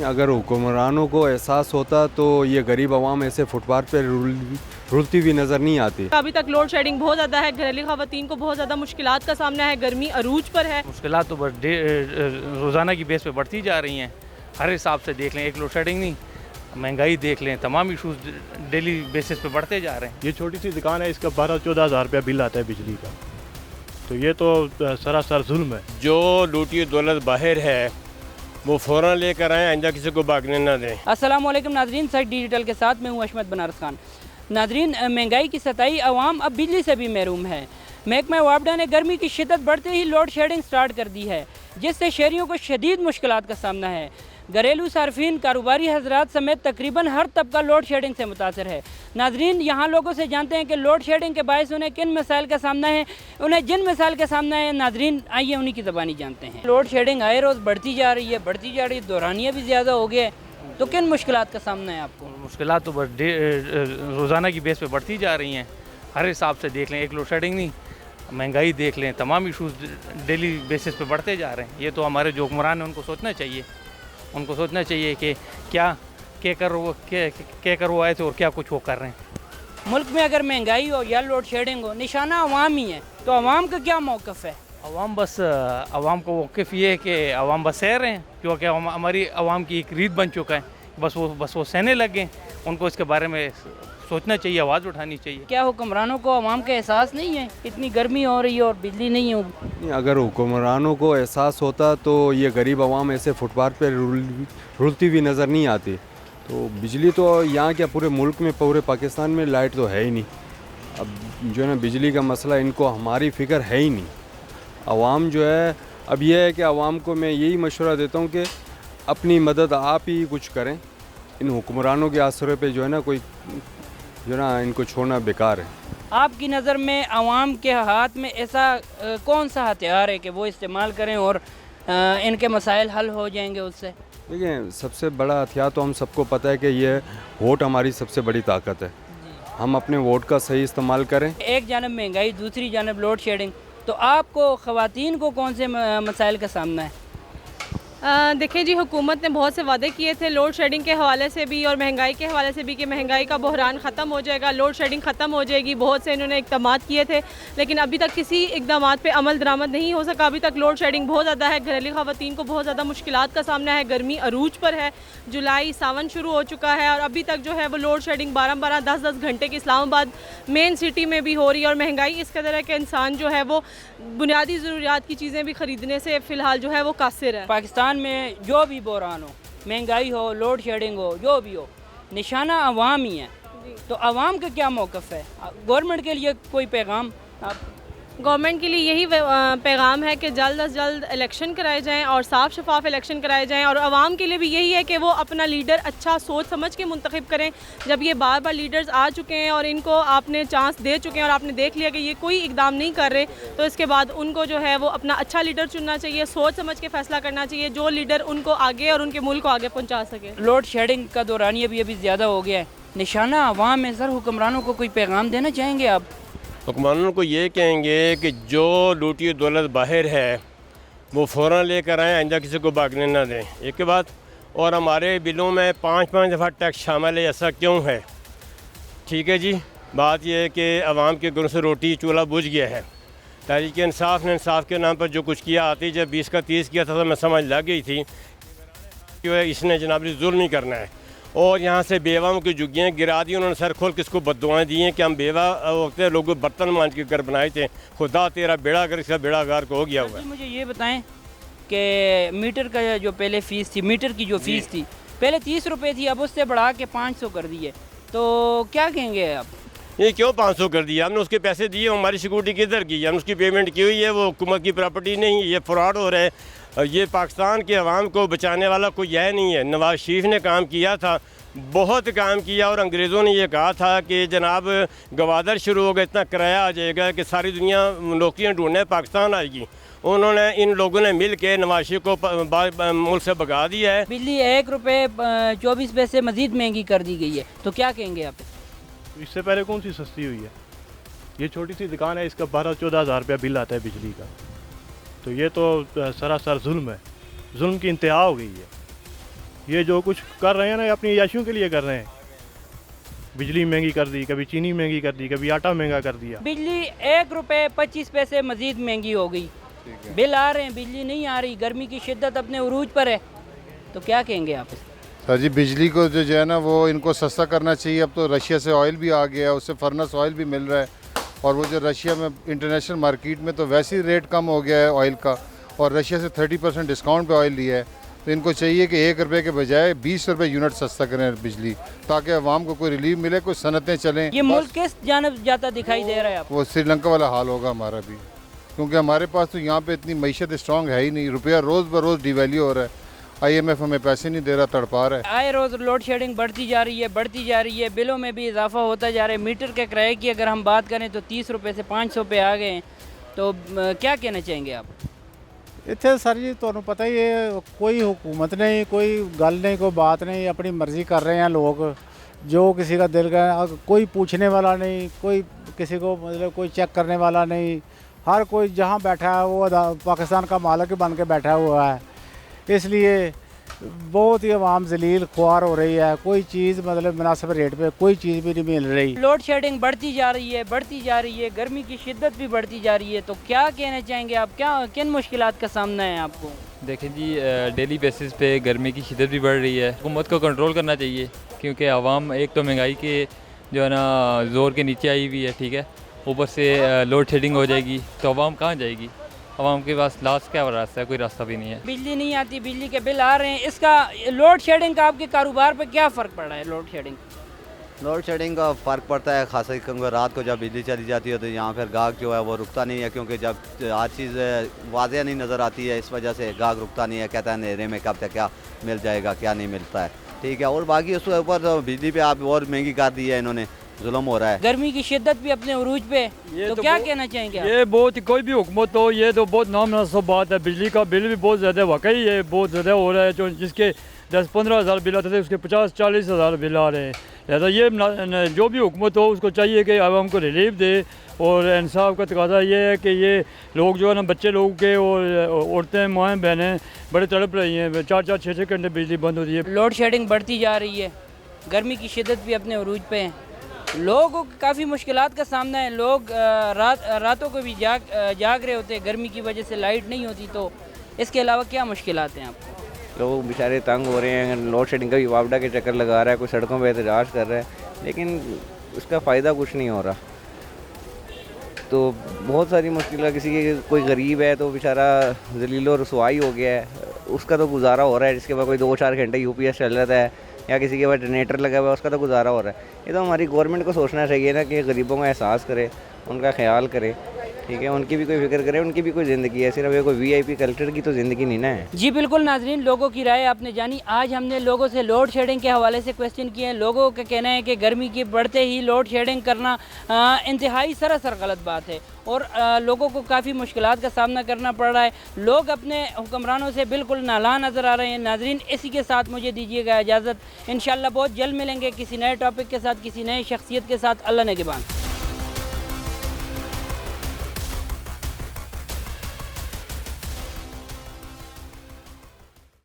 अगर हुक्मरानों को एहसास होता तो ये गरीब आवाम ऐसे फुटपाथ पर रुलती हुई नज़र नहीं आती। अभी तक लोड शेडिंग बहुत ज़्यादा है, घरेलू ख़वातीन को बहुत ज़्यादा मुश्किलात का सामना है, गर्मी अरूज पर है। मुश्किलात तो बस रोज़ाना की बेस पे बढ़ती जा रही हैं। हर हिसाब से देख लें, एक लोड शेडिंग नहीं, महंगाई देख लें, तमाम इशूज़ डेली बेसिस पे बढ़ते जा रहे हैं। ये छोटी सी दुकान है, इसका 12-14 हज़ार रुपया बिल आता है बिजली का, तो ये तो सरासर जुल्म है। जो लूटी दौलत बाहर है वो फ़ौरन लेकर आएँ, आइंदा किसी को भागने ना दें। अस्सलाम वालेकुम नाजरीन, सच डिजिटल के साथ मैं हूँ अशमत बनारस खान। नाजरीन, महंगाई की सताई अवाम अब बिजली से भी महरूम है। महकमा वापडा ने गर्मी की शिद्दत बढ़ते ही लोड शेडिंग स्टार्ट कर दी है, जिससे शहरियों को शदीद मुश्किलात का सामना है। घरेलू सार्फिन, कारोबारी हजरात समेत तकरीबन हर तबका लोड शेडिंग से मुतासर है। नाजरीन, यहाँ लोगों से जानते हैं कि लोड शेडिंग के बायस उन्हें किन मसाइल का सामना है। उन्हें जिन मसाइल का सामना है, नाजरीन आइए उन्हीं की ज़बानी जानते हैं। लोड शेडिंग आए रोज़ बढ़ती जा रही है, दौरानिया भी ज़्यादा हो गया है, तो किन मुश्किलात का सामना है आपको? मुश्किलात तो बस रोज़ाना की बेस पे बढ़ती जा रही हैं। हर हिसाब से देख लें, एक लोड शेडिंग नहीं, महंगाई देख लें, तमाम इशूज़ डेली बेसिस पे बढ़ते जा रहे हैं। ये तो हमारे जो हुक्मरान हैं उनको सोचना चाहिए, कि क्या कर वो आए थे और क्या कुछ वो कर रहे हैं। मुल्क में अगर महंगाई हो या लोड शेडिंग हो, निशाना अवाम ही है, तो अवाम का क्या मौक़िफ़ है? अवाम को मौक़िफ़ ये है कि अवाम बस सह रहे हैं, क्योंकि हमारी अवाम की एक रीत बन चुका है, बस वो सहने लग गए। उनको इसके बारे में सोचना चाहिए, आवाज़ उठानी चाहिए। क्या हुक्मरानों को अवाम का एहसास नहीं है? इतनी गर्मी हो रही है और बिजली नहीं है। अगर हुक्मरानों को एहसास होता तो ये गरीब आवाम ऐसे फुटपाथ पर रुलती हुई नज़र नहीं आती। तो बिजली तो यहाँ क्या पूरे मुल्क में, पूरे पाकिस्तान में लाइट तो है ही नहीं। अब जो है ना, बिजली का मसला इनको हमारी फ़िक्र है ही नहीं। आवाम जो है, अब यह है कि आवाम को मैं यही मशवरा देता हूँ कि अपनी मदद आप ही कुछ करें। इन हुक्मरानों के आसरे पे जो है ना, कोई जो है ना, इनको छोड़ना बेकार है। आपकी नज़र में आवाम के हाथ में ऐसा कौन सा हथियार है कि वो इस्तेमाल करें और इनके मसाइल हल हो जाएंगे उससे? देखिए, सबसे बड़ा हथियार तो हम सबको पता है कि ये वोट हमारी सबसे बड़ी ताकत है। हम अपने वोट का सही इस्तेमाल करें। एक जानब महंगाई, दूसरी जानब लोड शेडिंग, तो आपको ख़वातीन को कौन से मसाइल का सामना है? देखिए जी, हुकूमत ने बहुत से वादे किए थे लोड शेडिंग के हवाले से भी और महंगाई के हवाले से भी कि महंगाई का बहरान ख़त्म हो जाएगा, लोड शेडिंग ख़त्म हो जाएगी। बहुत से इन्होंने इक़दामात किए थे, लेकिन अभी तक किसी इक़दामात पे अमल दरामद नहीं हो सका। अभी तक लोड शेडिंग बहुत ज़्यादा है, घरेलू ख़वातीन को बहुत ज़्यादा मुश्किलात का सामना है, गर्मी अरूज पर है, जुलाई सावन शुरू हो चुका है और अभी तक जो है वो लोड शेडिंग 12-12, 10-10 घंटे की इस्लामाबाद मेन सिटी में भी हो रही है। और महंगाई इस कदर है कि इंसान जो है वो बुनियादी ज़रूरियात की चीज़ें भी ख़रीदने से फ़िलहाल जो है वो कासिर है। पाकिस्तान में जो भी बहरान हो, महंगाई हो, लोड शेडिंग हो, जो भी हो, निशाना अवाम ही है। तो अवाम का क्या मौक़िफ़ है? गवर्नमेंट के लिए कोई पैगाम? गवर्नमेंट के लिए यही पैगाम है कि जल्द अज जल्द इलेक्शन कराए जाएं और साफ़ शफाफ इलेक्शन कराए जाएं। और आवाम के लिए भी यही है कि वो अपना लीडर अच्छा सोच समझ के मुंतखब करें। जब ये बार बार लीडर्स आ चुके हैं और इनको आपने चांस दे चुके हैं और आपने देख लिया कि ये कोई इकदाम नहीं कर रहे, तो इसके बाद उनको जो है वो अपना अच्छा लीडर चुनना चाहिए, सोच समझ के फ़ैसला करना चाहिए, जो लीडर उनको आगे और उनके मुल्क को आगे पहुँचा सके। लोड शेडिंग का दौरानिया भी अभी ज़्यादा हो गया है, निशाना अवाम है। सर, हुक्मरानों को कोई पैगाम देना चाहेंगे आप? हुक्मरानों को ये कहेंगे कि जो लूटी दौलत बाहर है वो फ़ौरन लेकर आएँ, आइंदा किसी को भागने ना दें। एक के बाद, और हमारे बिलों में 5-5 दफ़ा टैक्स शामिल है, ऐसा क्यों है? ठीक है जी, बात यह है कि आवाम के घरों से रोटी चूल्हा बुझ गया है। तहरीक इंसाफ ने इंसाफ के नाम पर जो कुछ किया, आती जब 20 का 30 किया था तो मैं समझ लग गई थी कि इसने जनाब जुल्म नहीं करना है। और यहाँ से बेवाओं की जुग्गियाँ गिरा दी उन्होंने, सर खोल किसको बद्दुआएँ दी हैं कि हम बेवा वक्त लोग बर्तन मांझ के घर बनाए थे। खुदा तेरा बेड़ा कर, इसका बेड़ा गार को हो गया हुआ है। मुझे ये बताएं कि मीटर का जो पहले फ़ीस थी, मीटर की जो फ़ीस थी पहले 30 रुपये थी, अब उससे बढ़ा के 500 कर दी है, तो क्या कहेंगे आप? ये क्यों 500 कर दिया? हमने उसके पैसे दिए, हमारी सिक्योरिटी किधर की? हमने उसकी पेमेंट की हुई है, वो हुकूमत की प्रॉपर्टी नहीं है। ये फ्रॉड हो रहा है। ये पाकिस्तान के अवाम को बचाने वाला कोई यह नहीं है। नवाज शरीफ ने काम किया था, बहुत काम किया, और अंग्रेज़ों ने यह कहा था कि जनाब गवादर शुरू हो गया, इतना किराया आ जाएगा कि सारी दुनिया नौकरियाँ ढूंढने पाकिस्तान आएगी। उन्होंने, इन लोगों ने मिल के नवाज शरीफ को मुल्क से भगा दिया है। बिजली 1 रुपये 24 पैसे मज़ीद महंगी कर दी गई है, तो क्या कहेंगे आप? इससे पहले कौन सी सस्ती हुई है? ये छोटी सी दुकान है, इसका 12-14 हज़ार रुपया बिल आता है बिजली का, तो ये तो सरासर जुल्म है। जुल्म की इंतहा हो गई है। ये जो कुछ कर रहे हैं ना, ये अपनी याशियों के लिए कर रहे हैं। बिजली महंगी कर दी, कभी चीनी महंगी कर दी, कभी आटा महंगा कर दिया। बिजली 1 रुपये 25 पैसे मज़ीद महंगी हो गई। बिल आ रहे हैं, बिजली नहीं आ रही, गर्मी की शिद्दत अपने उरूज पर है, तो क्या कहेंगे आप? सर जी, बिजली को जो है ना, वो इनको सस्ता करना चाहिए। अब तो रशिया से ऑयल भी आ गया है, उससे फर्नेस ऑयल भी मिल रहा है, और वो जो रशिया में इंटरनेशनल मार्केट में तो वैसे ही रेट कम हो गया है ऑयल का, और रशिया से 30% डिस्काउंट पे ऑयल लिया है। तो इनको चाहिए कि 1 रुपये के बजाय 20 रुपये यूनिट सस्ता करें बिजली, ताकि आवाम को कोई रिलीफ मिले, कुछ सनतें चलें। ये मुल्क किस जानब जाता दिखाई दे रहा है आपको? वो श्रीलंका वाला हाल होगा हमारा भी, क्योंकि हमारे पास तो यहाँ पे इतनी मईशत स्ट्रॉन्ग है ही नहीं। रुपया रोज़ ब रोज़ डिवैल्यू हो रहा है, IMF हमें पैसे नहीं दे रहा, तड़पा रहा है। आए रोज़ लोड शेडिंग बढ़ती जा रही है, बढ़ती जा रही है, बिलों में भी इजाफा होता जा रहा है। मीटर के किराए की अगर हम बात करें तो 30 रुपये से 500 पे आ गए हैं, तो क्या कहना चाहेंगे आप? इतने सर जी ਤੁਹਾਨੂੰ पता ही है, कोई हुकूमत नहीं, कोई गल नहीं, कोई बात नहीं, अपनी मर्ज़ी कर रहे हैं लोग, जो किसी का दिल का, कोई पूछने वाला नहीं, कोई किसी को मतलब कोई चेक करने वाला नहीं। हर कोई जहाँ बैठा है वो पाकिस्तान का मालिक बन के बैठा हुआ है, इसलिए बहुत ही आवाम जलील ख्वार हो रही है। कोई चीज़ मतलब मुनासिब रेट पे कोई चीज़ भी नहीं मिल रही। लोड शेडिंग बढ़ती जा रही है, बढ़ती जा रही है, गर्मी की शिद्दत भी बढ़ती जा रही है, तो क्या कहना चाहेंगे आप? क्या किन मुश्किलात का सामना है आपको? देखें जी, डेली बेसिस पे गर्मी की शिद्दत भी बढ़ रही है। हुकूमत को कंट्रोल करना चाहिए, क्योंकि आवाम एक तो महंगाई के जो है ना ज़ोर के नीचे आई हुई है, ठीक है, ऊपर से लोड शेडिंग हो जाएगी तो आवाम कहाँ जाएगी? आवाम के पास लास्ट क्या रास्ता है? कोई रास्ता भी नहीं है। बिजली नहीं आती, बिजली के बिल आ रहे हैं, इसका लोड शेडिंग का आपके कारोबार पर क्या फ़र्क पड़ा है? लोड शेडिंग का फ़र्क पड़ता है खासा, क्योंकि रात को जब बिजली चली जाती है तो यहाँ फिर गाहक जो है वो रुकता नहीं है, क्योंकि जब हर चीज़ वाज़ेह नहीं नज़र आती है, इस वजह से गाहक रुकता नहीं है, कहता है अंधेरे में कब तक क्या मिल जाएगा, क्या नहीं मिलता है, ठीक है। और बाकी उसके ऊपर तो बिजली पे आप और महंगी कर दी है इन्होंने, जुल्म हो रहा है। गर्मी की शिद्दत भी अपने उरूज पे, तो क्या कहना चाहेंगे आप? ये बहुत, कोई भी हुकूमत हो, ये तो बहुत नामुनासिब बात है। बिजली का बिल भी बहुत ज़्यादा वाकई है, बहुत ज़्यादा हो रहा है। जो जिसके 10-15 हज़ार बिल आते थे, उसके 50-40 हज़ार बिल आ रहे हैं। लिहाजा ये जो भी हुकूमत हो उसको चाहिए कि आवाम को रिलीफ दे, और इंसाफ का तकाजा ये है कि ये लोग जो है ना, बच्चे लोगों के और औरतें माएँ बहनें बड़े तड़प रही हैं, 4-4 6-6 घंटे बिजली बंद होती है। लोड शेडिंग बढ़ती जा रही है, गर्मी की शिद्दत भी अपने उरूज पे है, लोगों को काफ़ी मुश्किलात का सामना है। लोग रातों को भी जाग रहे होते हैं, गर्मी की वजह से लाइट नहीं होती, तो इसके अलावा क्या मुश्किलात हैं आपको? लोग बेचारे तंग हो रहे हैं, लोड शेडिंग का भी वापडा के चक्कर लगा रहा है, कोई सड़कों पर एहतजाज कर रहा है, लेकिन उसका फ़ायदा कुछ नहीं हो रहा। तो बहुत सारी मुश्किल, किसी के कोई गरीब है तो बेचारा जलील और रसवाई हो गया है, उसका तो गुजारा हो रहा है, जिसके पास कोई 2-4 घंटे UPS चल रहा है, या किसी के पास जनरेटर लगा हुआ है, उसका तो गुजारा हो रहा है। ये तो हमारी गवर्नमेंट को सोचना चाहिए ना कि गरीबों का एहसास करे, उनका ख्याल करे, ठीक है, उनकी भी कोई फिक्र करे, उनकी भी कोई ज़िंदगी है, सिर्फ ये कोई VIP कल्चर की तो ज़िंदगी नहीं ना है। जी बिल्कुल नाजरीन, लोगों की राय आपने जानी। आज हमने लोगों से लोड शेडिंग के हवाले से क्वेश्चन किए हैं। लोगों का कहना है कि गर्मी की बढ़ते ही लोड शेडिंग करना इंतहाई सरासर गलत बात है, और लोगों को काफ़ी मुश्किलात का सामना करना पड़ रहा है। लोग अपने हुक्मरानों से बिल्कुल नाला नज़र आ रहे हैं। नाजरीन, इसी के साथ मुझे दीजिएगा इजाज़त। इंशाअल्लाह बहुत जल्द मिलेंगे किसी नए टॉपिक के साथ, किसी नए शख्सियत के साथ। अल्लाह ने के बाद।